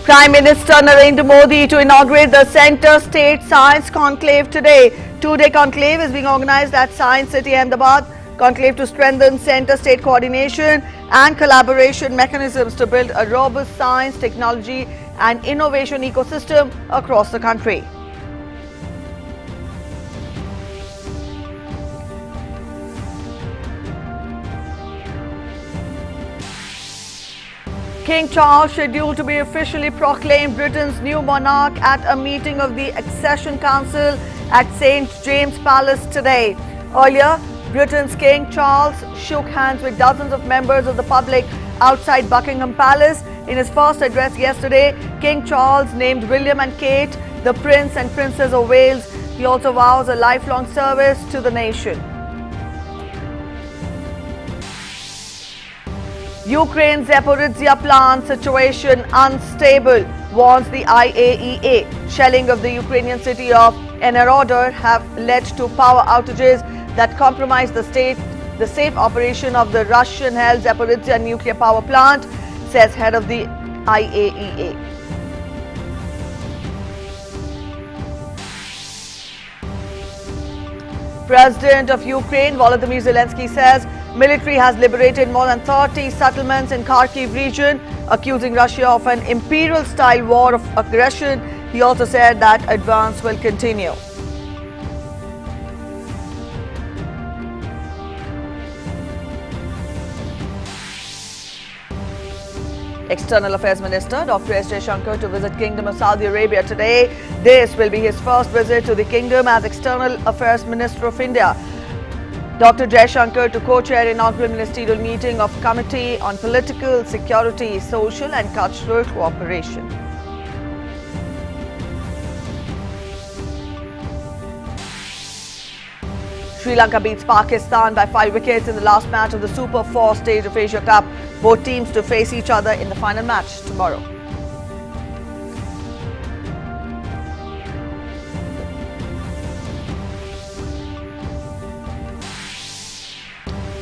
Prime Minister Narendra Modi to inaugurate the Centre State Science Conclave today. Two-day conclave is being organized at Science City, Ahmedabad. Conclave to strengthen centre-state coordination and collaboration mechanisms to build a robust science, technology and innovation ecosystem across the country. King Charles scheduled to be officially proclaimed Britain's new monarch at a meeting of the Accession Council at St. James Palace today. Earlier, Britain's King Charles shook hands with dozens of members of the public outside Buckingham Palace. In his first address yesterday, King Charles named William and Kate the Prince and Princess of Wales. He also vows a lifelong service to the nation. Ukraine's Zaporizhzhia plant situation unstable, warns the IAEA. Shelling of the Ukrainian city of Narendra have led to power outages that compromise the safe operation of the Russian-held Zaporizhzhia nuclear power plant, says head of the IAEA. President of Ukraine Volodymyr Zelenskyy says military has liberated more than 30 settlements in Kharkiv region, accusing Russia of an imperial-style war of aggression. He also said that advance will continue. External Affairs Minister Dr. Jaishankar to visit Kingdom of Saudi Arabia today. This will be his first visit to the kingdom as External Affairs Minister of India. Dr. Jaishankar to co-chair inaugural ministerial meeting of Committee on Political, Security, Social and Cultural Cooperation. Sri Lanka beats Pakistan by 5 wickets in the last match of the Super 4 stage of Asia Cup. Both teams to face each other in the final match tomorrow.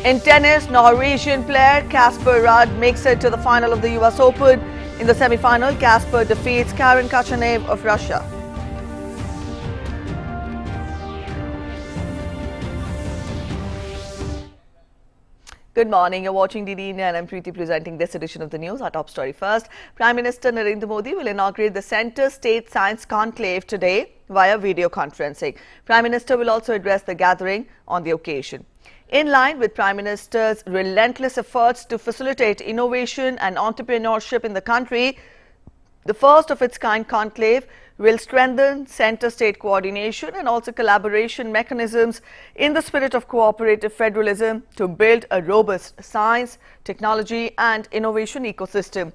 In tennis, Norwegian player Casper Ruud makes it to the final of the US Open. In the semi-final, Casper defeats Karen Khachanov of Russia. Good morning, you're watching DD India and I'm Preeti presenting this edition of the news. Our top story first. Prime Minister Narendra Modi will inaugurate the Centre State Science Conclave today via video conferencing. Prime Minister will also address the gathering on the occasion. In line with Prime Minister's relentless efforts to facilitate innovation and entrepreneurship in the country, the first of its kind conclave will strengthen centre-state coordination and also collaboration mechanisms in the spirit of cooperative federalism to build a robust science, technology and innovation ecosystem.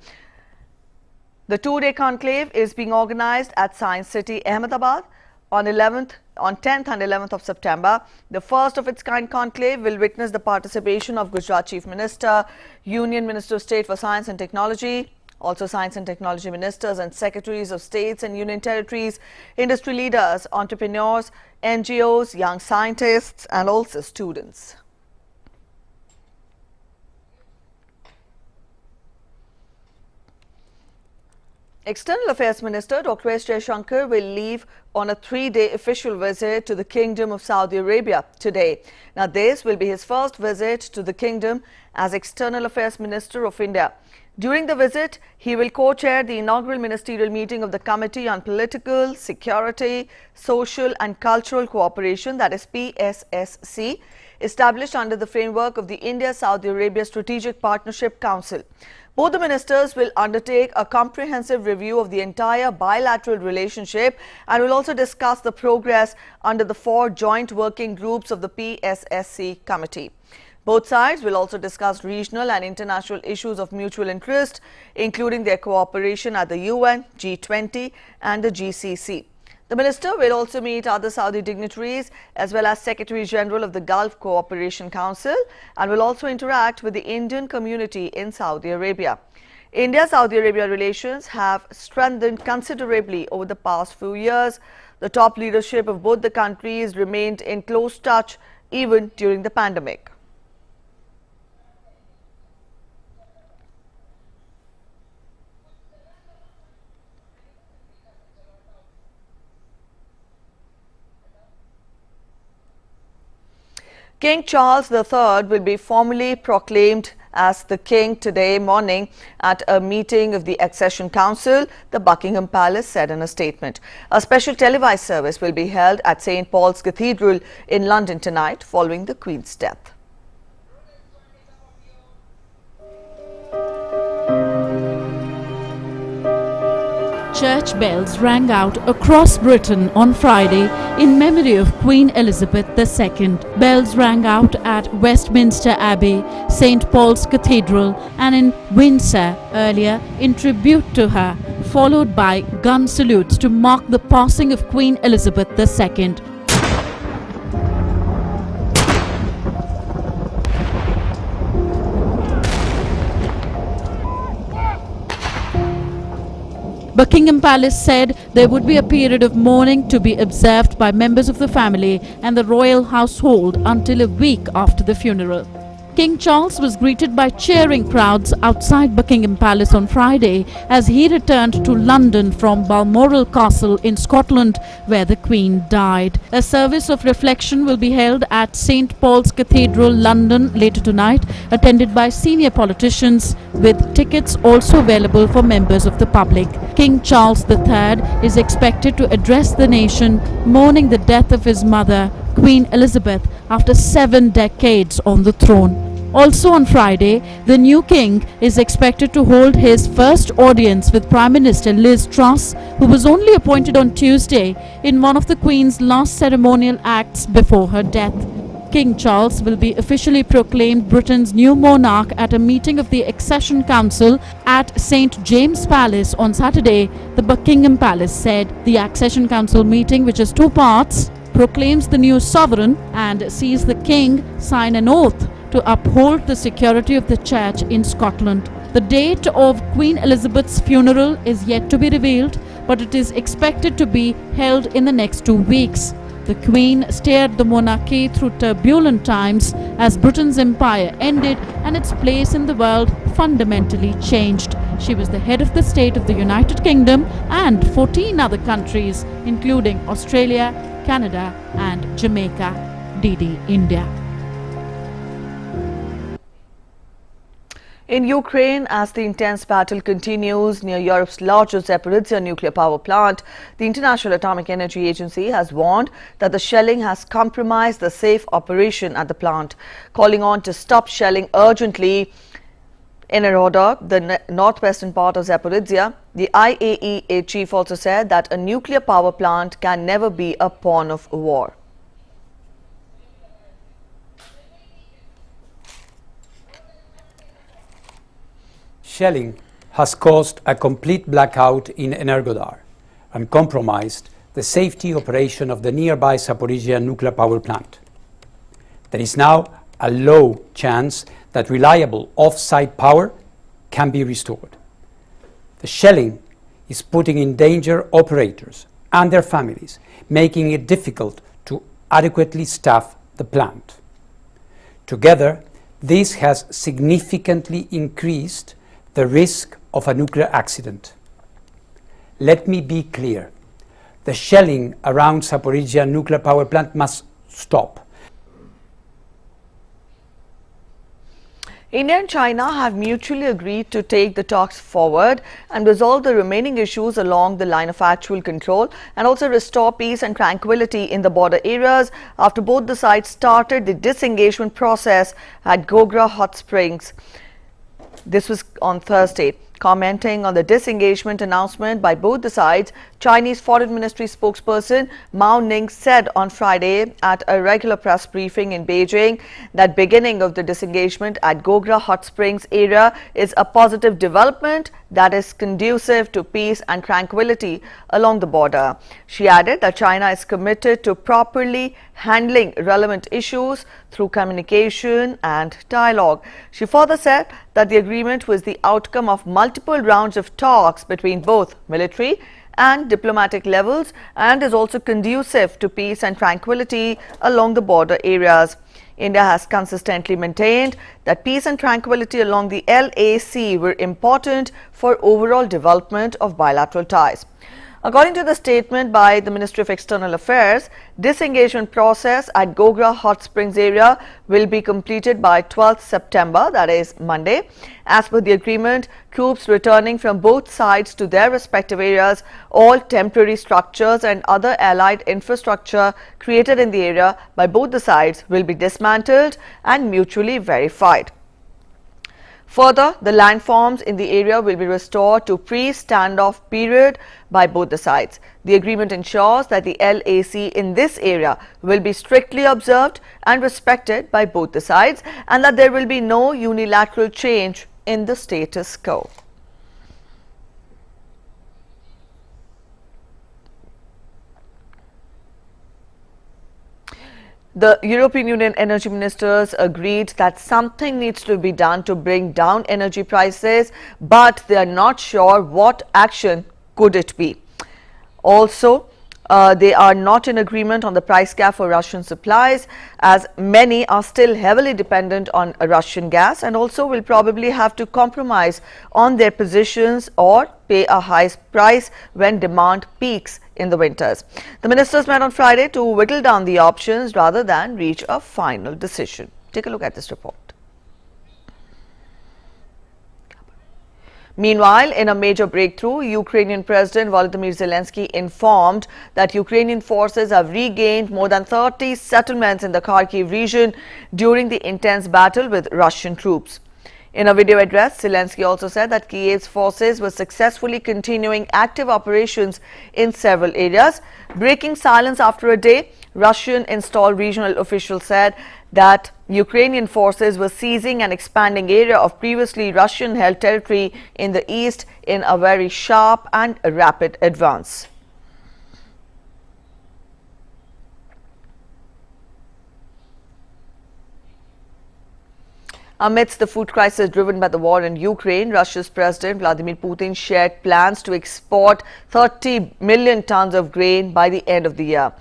The two-day conclave is being organized at Science City, Ahmedabad on 10th and 11th of September. The first of its kind conclave will witness the participation of Gujarat Chief Minister, Union Minister of State for Science and Technology, also Science and Technology Ministers and Secretaries of States and Union Territories, industry leaders, entrepreneurs, NGOs, young scientists and also students. External Affairs Minister Dr. Jaishankar will leave on a 3-day official visit to the Kingdom of Saudi Arabia today. Now, this will be his first visit to the kingdom as External Affairs Minister of India. During the visit, he will co-chair the inaugural ministerial meeting of the Committee on Political, Security, Social and Cultural Cooperation, that is PSSC, established under the framework of the India-Saudi Arabia Strategic Partnership Council. Both the ministers will undertake a comprehensive review of the entire bilateral relationship and will also discuss the progress under the 4 joint working groups of the PSSC committee. Both sides will also discuss regional and international issues of mutual interest, including their cooperation at the UN, G20 and the GCC. The minister will also meet other Saudi dignitaries as well as Secretary General of the Gulf Cooperation Council and will also interact with the Indian community in Saudi Arabia. India-Saudi Arabia relations have strengthened considerably over the past few years. The top leadership of both the countries remained in close touch even during the pandemic. King Charles III will be formally proclaimed as the king today morning at a meeting of the Accession Council, the Buckingham Palace said in a statement. A special televised service will be held at St. Paul's Cathedral in London tonight following the Queen's death. Church bells rang out across Britain on Friday in memory of Queen Elizabeth II. Bells rang out at Westminster Abbey, St. Paul's Cathedral and in Windsor earlier in tribute to her, followed by gun salutes to mark the passing of Queen Elizabeth II. Buckingham Palace said there would be a period of mourning to be observed by members of the family and the royal household until a week after the funeral. King Charles was greeted by cheering crowds outside Buckingham Palace on Friday as he returned to London from Balmoral Castle in Scotland, where the Queen died. A service of reflection will be held at St. Paul's Cathedral, London later tonight, attended by senior politicians, with tickets also available for members of the public. King Charles III is expected to address the nation mourning the death of his mother, Queen Elizabeth, after 7 decades on the throne. Also on Friday, the new king is expected to hold his first audience with Prime Minister Liz Truss, who was only appointed on Tuesday in one of the Queen's last ceremonial acts before her death. King Charles will be officially proclaimed Britain's new monarch at a meeting of the Accession Council at St. James' Palace on Saturday, the Buckingham Palace said. The Accession Council meeting, which has 2 parts, proclaims the new sovereign and sees the king sign an oath to uphold the security of the church in Scotland. The date of Queen Elizabeth's funeral is yet to be revealed, but it is expected to be held in the next 2 weeks. The Queen steered the monarchy through turbulent times as Britain's empire ended and its place in the world fundamentally changed. She was the head of the state of the United Kingdom and 14 other countries, including Australia, Canada and Jamaica. DD India. In Ukraine, as the intense battle continues near Europe's largest Zaporizhzhia nuclear power plant, the International Atomic Energy Agency has warned that the shelling has compromised the safe operation at the plant, calling on to stop shelling urgently. In Ruud, the northwestern part of Zaporizhzhia, the IAEA chief also said that a nuclear power plant can never be a pawn of war. Shelling has caused a complete blackout in Energodar and compromised the safety operation of the nearby Zaporizhzhia nuclear power plant. There is now a low chance that reliable off-site power can be restored. The shelling is putting in danger operators and their families, making it difficult to adequately staff the plant. Together, this has significantly increased the risk of a nuclear accident. Let me be clear. The shelling around Zaporizhzhia nuclear power plant must stop. India and China have mutually agreed to take the talks forward and resolve the remaining issues along the line of actual control and also restore peace and tranquility in the border areas after both the sides started the disengagement process at Gogra Hot Springs. This was on Thursday. Commenting on the disengagement announcement by both the sides, Chinese Foreign Ministry spokesperson Mao Ning said on Friday at a regular press briefing in Beijing that beginning of the disengagement at Gogra Hot Springs area is a positive development that is conducive to peace and tranquility along the border. She added that China is committed to properly handling relevant issues through communication and dialogue. She further said that the agreement was the outcome of multiple rounds of talks between both military and diplomatic levels and is also conducive to peace and tranquility along the border areas. India has consistently maintained that peace and tranquility along the LAC were important for overall development of bilateral ties. According to the statement by the Ministry of External Affairs, disengagement process at Gogra Hot Springs area will be completed by 12th September, that is Monday. As per the agreement, troops returning from both sides to their respective areas, all temporary structures and other allied infrastructure created in the area by both the sides will be dismantled and mutually verified. Further, the landforms in the area will be restored to pre-standoff period by both the sides. The agreement ensures that the LAC in this area will be strictly observed and respected by both the sides, and that there will be no unilateral change in the status quo. The European Union energy ministers agreed that something needs to be done to bring down energy prices, but they are not sure what action could it be. Also, they are not in agreement on the price cap for Russian supplies, as many are still heavily dependent on Russian gas and also will probably have to compromise on their positions or pay a high price when demand peaks in the winters. The ministers met on Friday to whittle down the options rather than reach a final decision. Take a look at this report. Meanwhile, in a major breakthrough, Ukrainian President Volodymyr Zelenskyy informed that Ukrainian forces have regained more than 30 settlements in the Kharkiv region during the intense battle with Russian troops. In a video address, Zelenskyy also said that Kiev's forces were successfully continuing active operations in several areas. Breaking silence after a day, Russian-installed regional officials said that Ukrainian forces were seizing an expanding area of previously Russian-held territory in the east in a very sharp and rapid advance. Amidst the food crisis driven by the war in Ukraine, Russia's President Vladimir Putin shared plans to export 30 million tons of grain by the end of the year.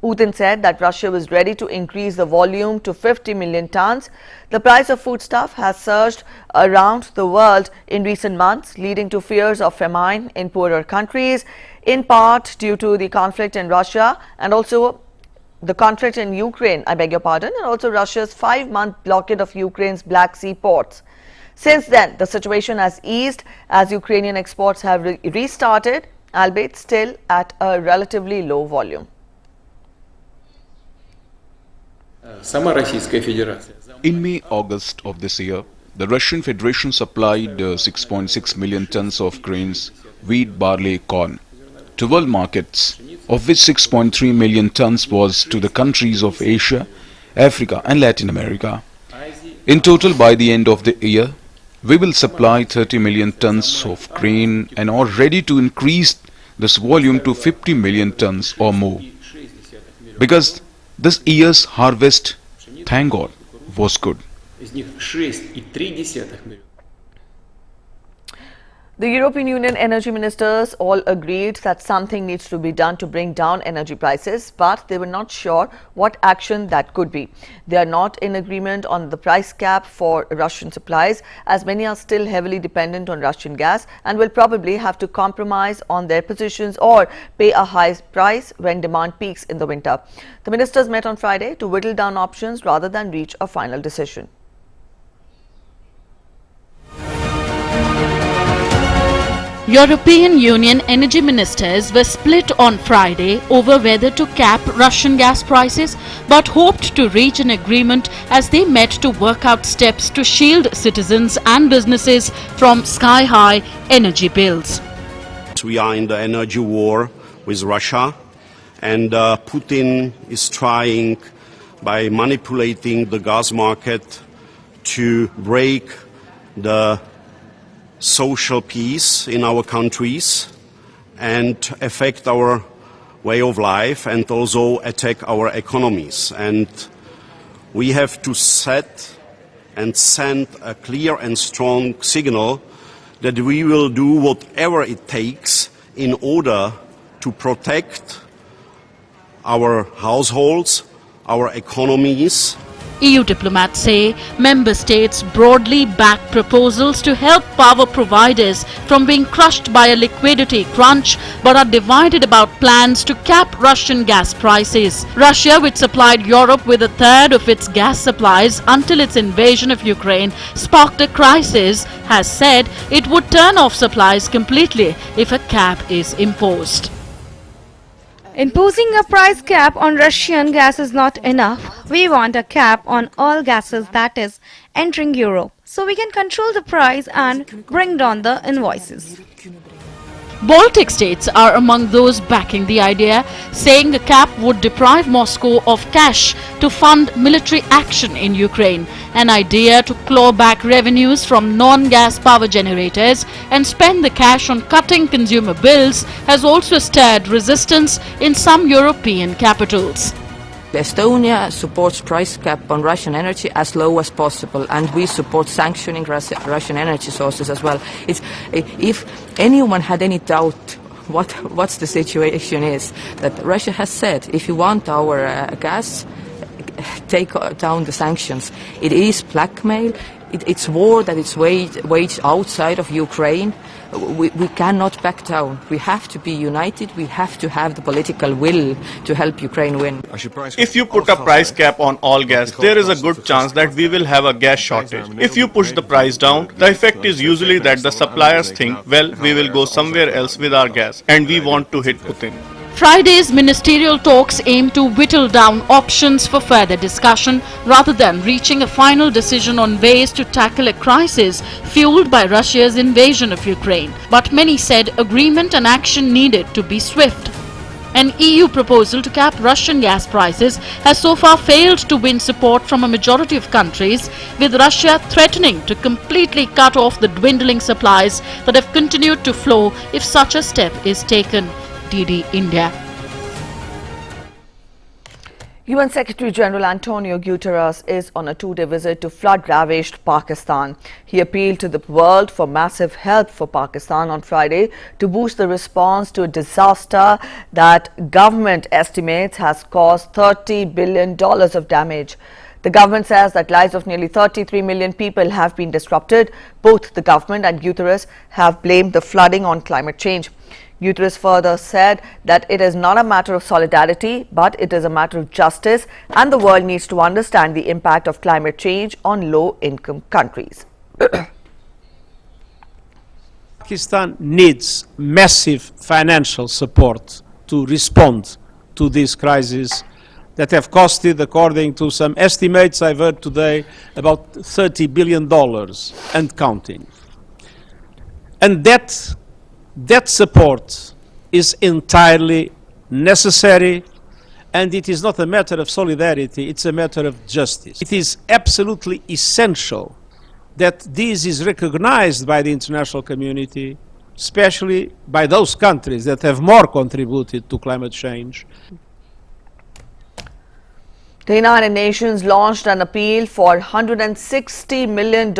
Putin said that Russia was ready to increase the volume to 50 million tons. The price of foodstuff has surged around the world in recent months, leading to fears of famine in poorer countries, in part due to the conflict in Russia and also the conflict in Ukraine, and also Russia's 5-month blockade of Ukraine's Black Sea ports. Since then, the situation has eased as Ukrainian exports have restarted, albeit still at a relatively low volume. In May-August of this year, the Russian Federation supplied 6.6 million tons of grains, wheat, barley, corn to world markets, of which 6.3 million tons was to the countries of Asia, Africa and Latin America. In total, by the end of the year, we will supply 30 million tons of grain and are ready to increase this volume to 50 million tons or more. Because this year's harvest, thank God, was good. The European Union energy ministers all agreed that something needs to be done to bring down energy prices, but they were not sure what action that could be. They are not in agreement on the price cap for Russian supplies, as many are still heavily dependent on Russian gas and will probably have to compromise on their positions or pay a high price when demand peaks in the winter. The ministers met on Friday to whittle down options rather than reach a final decision. European Union energy ministers were split on Friday over whether to cap Russian gas prices, but hoped to reach an agreement as they met to work out steps to shield citizens and businesses from sky-high energy bills. We are in the energy war with Russia, and Putin is trying, by manipulating the gas market, to break the social peace in our countries and affect our way of life and also attack our economies. And we have to set and send a clear and strong signal that we will do whatever it takes in order to protect our households, our economies. EU diplomats say member states broadly back proposals to help power providers from being crushed by a liquidity crunch, but are divided about plans to cap Russian gas prices. Russia, which supplied Europe with a third of its gas supplies until its invasion of Ukraine sparked a crisis, has said it would turn off supplies completely if a cap is imposed. Imposing a price cap on Russian gas is not enough. We want a cap on all gases that is entering Europe, so we can control the price and bring down the invoices. Baltic states are among those backing the idea, saying a cap would deprive Moscow of cash to fund military action in Ukraine, an idea to claw back revenues from non-gas power generators and spend the cash on cutting consumer bills has also stirred resistance in some European capitals. Estonia supports price cap on Russian energy as low as possible, and we support sanctioning Russian energy sources as well. If anyone had any doubt what's the situation is, that Russia has said, if you want our gas, take down the sanctions. It is blackmail. It's war that is waged outside of Ukraine. We cannot back down. We have to be united. We have to have the political will to help Ukraine win. If you put a price cap on all gas, there is a good chance that we will have a gas shortage. If you push the price down, the effect is usually that the suppliers think, well, we will go somewhere else with our gas, and we want to hit Putin. Friday's ministerial talks aim to whittle down options for further discussion rather than reaching a final decision on ways to tackle a crisis fueled by Russia's invasion of Ukraine. But many said agreement and action needed to be swift. An EU proposal to cap Russian gas prices has so far failed to win support from a majority of countries, with Russia threatening to completely cut off the dwindling supplies that have continued to flow if such a step is taken. DD India. UN Secretary General Antonio Gutteres is on a two-day visit to flood-ravaged Pakistan. He appealed to the world for massive help for Pakistan on Friday to boost the response to a disaster that government estimates has caused $30 billion of damage. The government says that lives of nearly 33 million people have been disrupted. Both the government and Gutteres have blamed the flooding on climate change. Gutteres further said that it is not a matter of solidarity, but it is a matter of justice, and the world needs to understand the impact of climate change on low-income countries. Pakistan needs massive financial support to respond to this crisis that have costed, according to some estimates I've heard today, about $30 billion and counting. And that support is entirely necessary, and it is not a matter of solidarity, it's a matter of justice. It is absolutely essential that this is recognized by the international community, especially by those countries that have more contributed to climate change. The United Nations launched an appeal for $160 million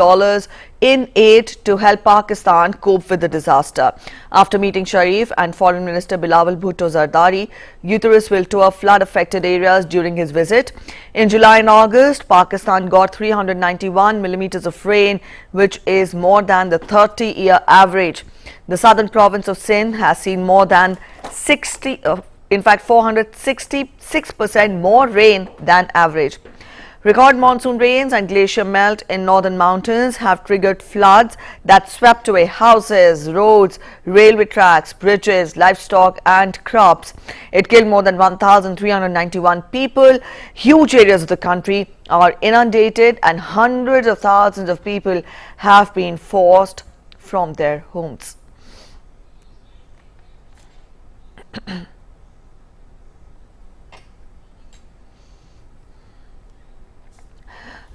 in aid to help Pakistan cope with the disaster. After meeting Sharif and Foreign Minister Bilawal Bhutto Zardari, Gutteres will tour flood-affected areas during his visit. In July and August, Pakistan got 391 millimeters of rain, which is more than the 30-year average. The southern province of Sindh has seen more than 466% more rain than average. Record monsoon rains and glacier melt in northern mountains have triggered floods that swept away houses, roads, railway tracks, bridges, livestock and crops. It killed more than 1,391 people. Huge areas of the country are inundated and hundreds of thousands of people have been forced from their homes.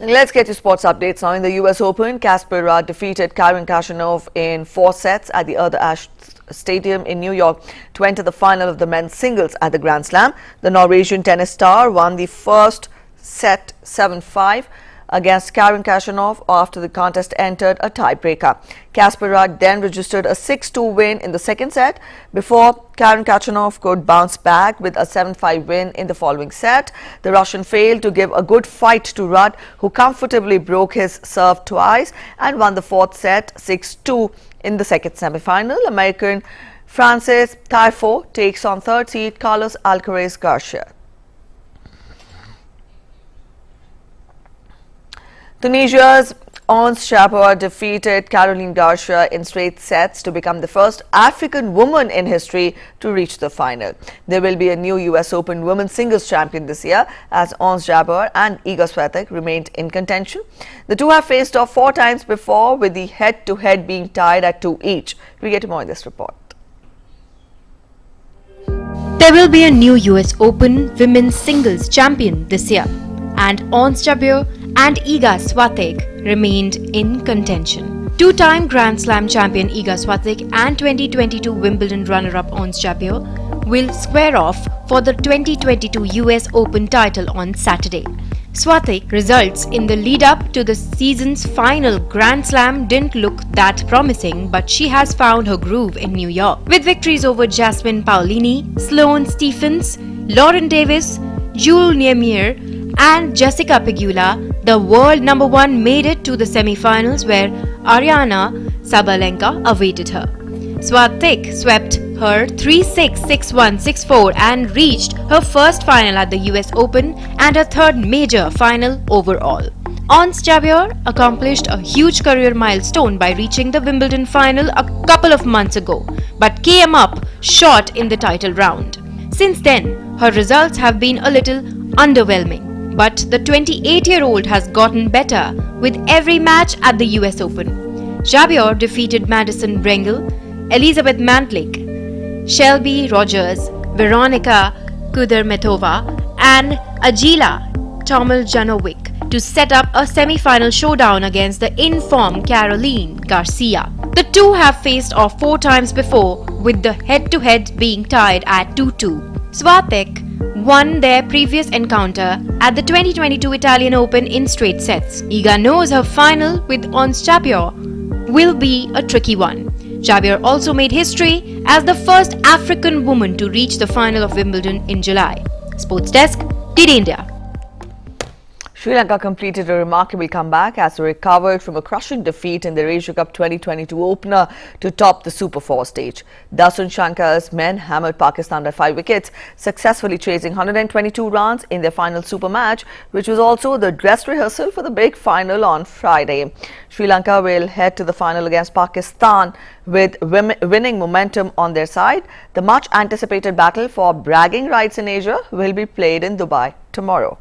Let's get to sports updates now. In the US Open, Casper defeated Karen Khachanov in 4 sets at the Other Ashe Stadium in New York to enter the final of the men's singles at the Grand Slam. The Norwegian tennis star won the first set 7-5 against Karen Khachanov after the contest entered a tiebreaker. Casper then registered a 6-2 win in the second set before Karen Khachanov could bounce back with a 7-5 win in the following set. The Russian failed to give a good fight to Ruud, who comfortably broke his serve twice and won the fourth set 6-2. In the second semi-final, American Francis Tiafoe takes on third seed Carlos Alcaraz Garcia. Tunisia's Ons Jabeur defeated Caroline Garcia in straight sets to become the first African woman in history to reach the final. There will be a new US Open women's singles champion this year, as Ons Jabeur and Iga Swiatek remained in contention. The two have faced off 4 times before, with the head-to-head being tied at 2 each. We get more in this report. There will be a new US Open women's singles champion this year, and Ons Jabeur and Iga Swiatek remained in contention. Two-time Grand Slam champion Iga Swiatek and 2022 Wimbledon runner-up Ons Jabeur will square off for the 2022 US Open title on Saturday. Swiatek's results in the lead-up to the season's final Grand Slam didn't look that promising, but she has found her groove in New York, with victories over Jasmine Paolini, Sloane Stephens, Lauren Davis, Jules Niemier and Jessica Pegula. The world number 1 made it to the semi-finals, where Aryna Sabalenka awaited her. Swiatek swept her 3-6, 6-1, 6-4 and reached her first final at the US Open and her third major final overall. Ons Jabeur accomplished a huge career milestone by reaching the Wimbledon final a couple of months ago, but came up short in the title round. Since then, her results have been a little underwhelming. But the 28-year-old has gotten better with every match at the US Open. Jabeur defeated Madison Brengel, Elizabeth Mantlik, Shelby Rogers, Veronika Kudermetova and Agila Tomiljanovic to set up a semi-final showdown against the in-form Caroline Garcia. The two have faced off 4 times before, with the head-to-head being tied at 2-2. Swiatek won their previous encounter at the 2022 Italian Open in straight sets. Iga knows her final with Ons Jabeur will be a tricky one. Jabeur also made history as the first African woman to reach the final of Wimbledon in July. Sports Desk, Today India. Sri Lanka completed a remarkable comeback as they recovered from a crushing defeat in the Asia Cup 2022 opener to top the Super 4 stage. Jaishankar's men hammered Pakistan by 5 wickets, successfully chasing 122 runs in their final super match, which was also the dress rehearsal for the big final on Friday. Sri Lanka will head to the final against Pakistan with winning momentum on their side. The much anticipated battle for bragging rights in Asia will be played in Dubai tomorrow.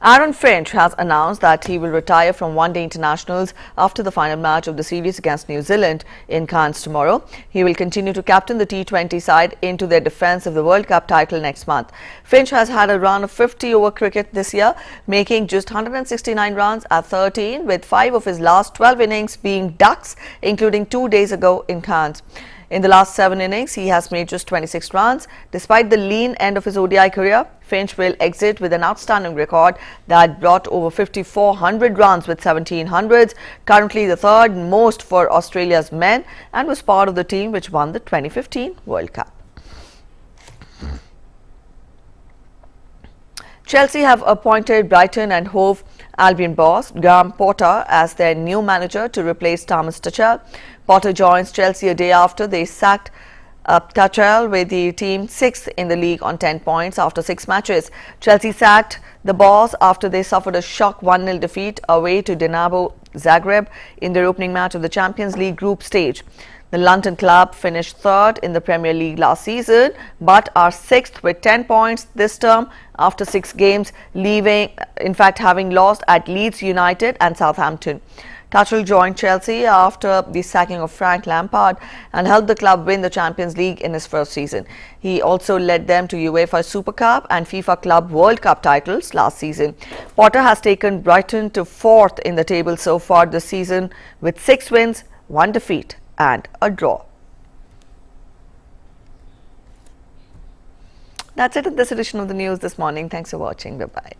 Aaron Finch has announced that he will retire from one-day internationals after the final match of the series against New Zealand in Cairns tomorrow. He will continue to captain the T20 side into their defence of the World Cup title next month. Finch has had a run of 50-over cricket this year, making just 169 runs at 13, with 5 of his last 12 innings being ducks, including 2 days ago in Cairns. In the last 7 innings, he has made just 26 runs. Despite the lean end of his ODI career, Finch will exit with an outstanding record that brought over 5,400 runs with 17 hundreds, currently the third most for Australia's men, and was part of the team which won the 2015 World Cup. Chelsea have appointed Brighton and Hove Albion boss Graham Potter as their new manager to replace Thomas Tuchel. Potter joins Chelsea a day after they sacked Tuchel, with the team 6th in the league on 10 points after 6 matches. Chelsea sacked the boss after they suffered a shock 1-0 defeat away to Dinamo Zagreb in their opening match of the Champions League group stage. The London club finished 3rd in the Premier League last season, but are 6th with 10 points this term after 6 games, having lost at Leeds United and Southampton. Tuchel joined Chelsea after the sacking of Frank Lampard and helped the club win the Champions League in his first season. He also led them to UEFA Super Cup and FIFA Club World Cup titles last season. Potter has taken Brighton to 4th in the table so far this season with 6 wins, 1 defeat and a draw. That's it in this edition of the news this morning. Thanks for watching. Bye-bye.